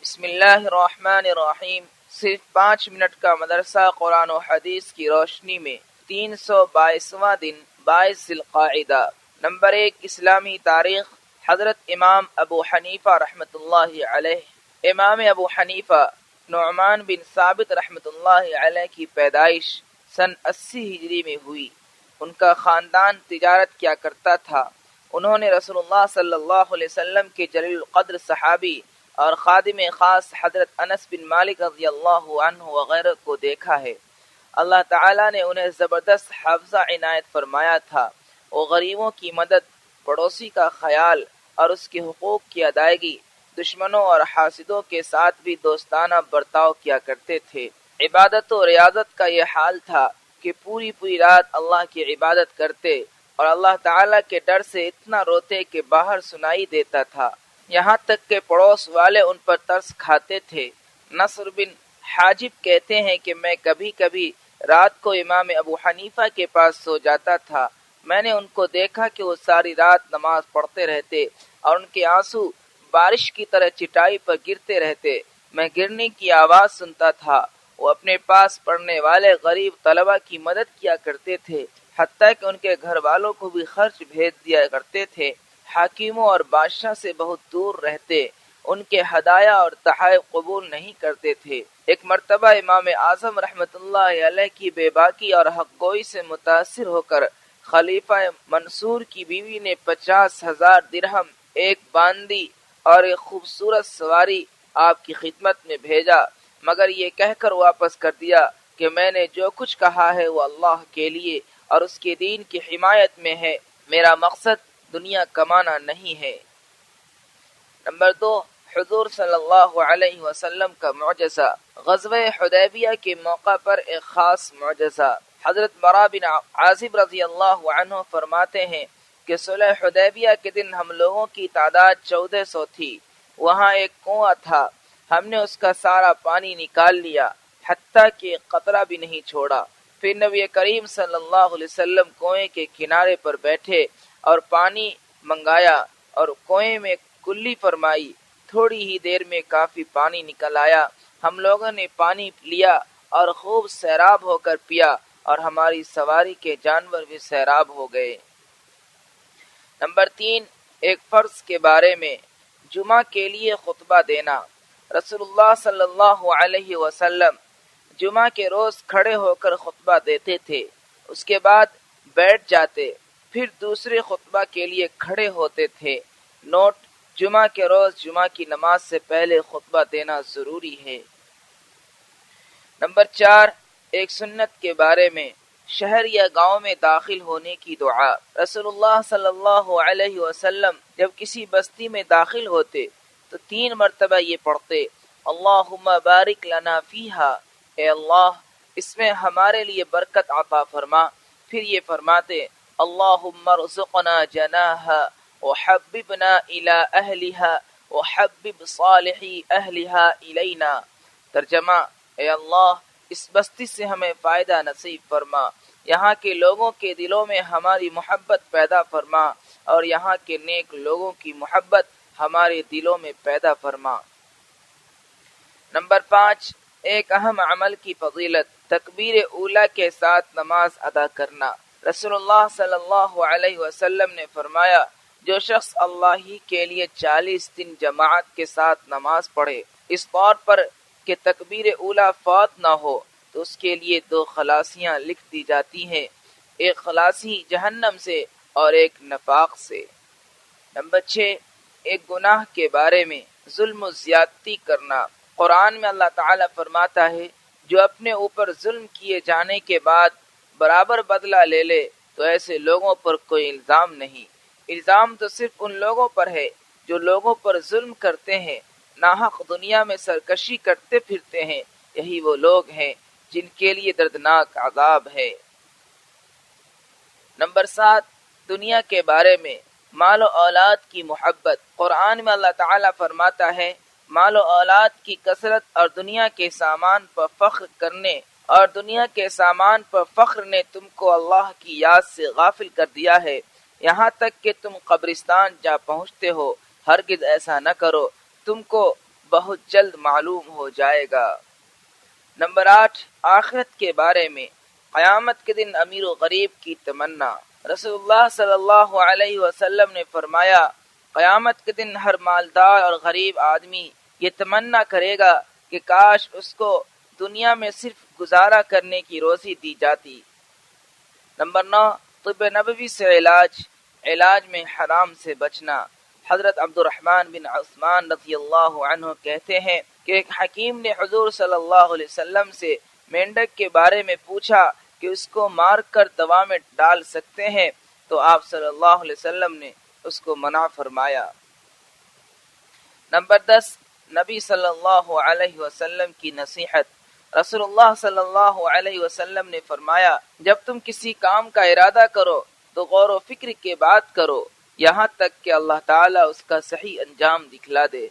بسم اللہ الرحمن الرحیم۔ صرف 5 منٹ کا مدرسہ قرآن و حدیث کی روشنی میں 322واں دن 22 ذی القعدہ۔ نمبر 1، اسلامی تاریخ۔ حضرت امام ابو حنیفہ رحمۃ اللہ علیہ۔ امام ابو حنیفہ نعمان بن ثابت رحمۃ اللہ علیہ کی پیدائش سن 80 ہجری میں ہوئی۔ ان کا خاندان تجارت کیا کرتا تھا۔ انہوں نے رسول اللہ صلی اللہ علیہ وسلم کے جلیل القدر صحابی اور خادم خاص حضرت انس بن مالک رضی اللہ عنہ وغیرہ کو دیکھا ہے۔ اللہ تعالیٰ نے انہیں زبردست حافظہ عنایت فرمایا تھا۔ وہ غریبوں کی مدد، پڑوسی کا خیال اور اس کے حقوق کی ادائیگی، دشمنوں اور حاسدوں کے ساتھ بھی دوستانہ برتاؤ کیا کرتے تھے۔ عبادت و ریاضت کا یہ حال تھا کہ پوری رات اللہ کی عبادت کرتے اور اللہ تعالیٰ کے ڈر سے اتنا روتے کہ باہر سنائی دیتا تھا، یہاں تک کہ پڑوس والے ان پر ترس کھاتے تھے۔ نصر بن حاجب کہتے ہیں کہ میں کبھی کبھی رات کو امام ابو حنیفہ کے پاس سو جاتا تھا۔ میں نے ان کو دیکھا کہ وہ ساری رات نماز پڑھتے رہتے اور ان کے آنسو بارش کی طرح چٹائی پر گرتے رہتے۔ میں گرنے کی آواز سنتا تھا۔ وہ اپنے پاس پڑھنے والے غریب طلبہ کی مدد کیا کرتے تھے، حتیٰ کہ ان کے گھر والوں کو بھی خرچ بھیج دیا کرتے تھے۔ حاکموں اور بادشاہ سے بہت دور رہتے، ان کے ہدایہ اور تحائف قبول نہیں کرتے تھے۔ ایک مرتبہ امام اعظم رحمت اللہ علیہ کی بے باکی اور حق گوئی سے متاثر ہو کر خلیفہ منصور کی بیوی نے 50,000 درہم، ایک باندی اور ایک خوبصورت سواری آپ کی خدمت میں بھیجا، مگر یہ کہہ کر واپس کر دیا کہ میں نے جو کچھ کہا ہے وہ اللہ کے لیے اور اس کے دین کی حمایت میں ہے، میرا مقصد دنیا کمانا نہیں ہے۔ نمبر 2، حضور صلی اللہ علیہ وسلم کا معجزہ۔ غزوہ حدیبیہ کے موقع پر ایک خاص معجزہ۔ حضرت برا بن عازب رضی اللہ عنہ فرماتے ہیں کہ صلح حدیبیہ کے دن ہم لوگوں کی تعداد 1400 تھی۔ وہاں ایک کنواں تھا، ہم نے اس کا سارا پانی نکال لیا، حتیٰ کہ قطرہ بھی نہیں چھوڑا۔ پھر نبی کریم صلی اللہ علیہ وسلم کنویں کے کنارے پر بیٹھے اور پانی منگایا اور کنویں میں کلی فرمائی۔ تھوڑی ہی دیر میں کافی پانی نکل آیا۔ ہم لوگوں نے پانی لیا اور خوب سیراب ہو کر پیا اور ہماری سواری کے جانور بھی سیراب ہو گئے۔ نمبر 3، ایک فرض کے بارے میں۔ جمعہ کے لیے خطبہ دینا۔ رسول اللہ صلی اللہ علیہ وسلم جمعہ کے روز کھڑے ہو کر خطبہ دیتے تھے، اس کے بعد بیٹھ جاتے، پھر دوسرے خطبہ کے لیے کھڑے ہوتے تھے۔ نوٹ: جمعہ کے روز جمعہ کی نماز سے پہلے خطبہ دینا ضروری ہے۔ نمبر 4، ایک سنت کے بارے میں۔ شہر یا گاؤں میں داخل ہونے کی دعا۔ رسول اللہ صلی اللہ علیہ وسلم جب کسی بستی میں داخل ہوتے تو 3 مرتبہ یہ پڑھتے: اللہم بارک لنا فیہا، اے اللہ اس میں ہمارے لیے برکت عطا فرما۔ پھر یہ فرماتے: اللہم ارزقنا جناہا وحببنا الی اہلہا وحبب صالحی اہلہا الینا۔ ترجمہ: اے اللہ اس بستی سے ہمیں فائدہ نصیب فرما، یہاں کے لوگوں کے دلوں میں ہماری محبت پیدا فرما اور یہاں کے نیک لوگوں کی محبت ہمارے دلوں میں پیدا فرما۔ نمبر 5، ایک اہم عمل کی فضیلت۔ تکبیر اولیٰ کے ساتھ نماز ادا کرنا۔ رسول اللہ صلی اللہ علیہ وسلم نے فرمایا: جو شخص اللہ ہی کے لیے 40 دن جماعت کے ساتھ نماز پڑھے، اس طور پر کہ تکبیر اولیٰ فوت نہ ہو، تو اس کے لیے 2 خلاصیاں لکھ دی جاتی ہیں، ایک خلاصی جہنم سے اور ایک نفاق سے۔ نمبر 6، ایک گناہ کے بارے میں۔ ظلم و زیادتی کرنا۔ قرآن میں اللہ تعالیٰ فرماتا ہے: جو اپنے اوپر ظلم کیے جانے کے بعد برابر بدلہ لے لے تو ایسے لوگوں پر کوئی الزام نہیں۔ الزام تو صرف ان لوگوں پر ہے جو لوگوں پر ظلم کرتے ہیں، ناحق دنیا میں سرکشی کرتے پھرتے ہیں، یہی وہ لوگ ہیں جن کے لیے دردناک عذاب ہے۔ نمبر 7، دنیا کے بارے میں۔ مال و اولاد کی محبت۔ قرآن میں اللہ تعالیٰ فرماتا ہے: مال و اولاد کی کثرت اور دنیا کے سامان پر فخر کرنے اور دنیا کے سامان پر فخر نے تم کو اللہ کی یاد سے غافل کر دیا ہے، یہاں تک کہ تم قبرستان جا پہنچتے ہو۔ ہرگز ایسا نہ کرو، تم کو بہت جلد معلوم ہو جائے گا۔ نمبر 8، آخرت کے بارے میں قیامت کے دن امیر و غریب کی تمنا۔ رسول اللہ صلی اللہ علیہ وسلم نے فرمایا، قیامت کے دن ہر مالدار اور غریب آدمی یہ تمنا کرے گا کہ کاش اس کو دنیا میں صرف گزارا کرنے کی روزی دی جاتی۔ نمبر 9، طب نبوی سے علاج میں حرام سے بچنا۔ حضرت عبد الرحمن بن عثمان رضی اللہ عنہ کہتے ہیں کہ ایک حکیم نے حضور صلی اللہ علیہ وسلم سے مینڈک کے بارے میں پوچھا کہ اس کو مار کر دوا میں ڈال سکتے ہیں، تو آپ صلی اللہ علیہ وسلم نے اس کو منع فرمایا۔ نمبر 10، نبی صلی اللہ علیہ وسلم کی نصیحت۔ رسول اللہ صلی اللہ علیہ وسلم نے فرمایا، جب تم کسی کام کا ارادہ کرو تو غور و فکر کے بعد کرو، یہاں تک کہ اللہ تعالیٰ اس کا صحیح انجام دکھلا دے۔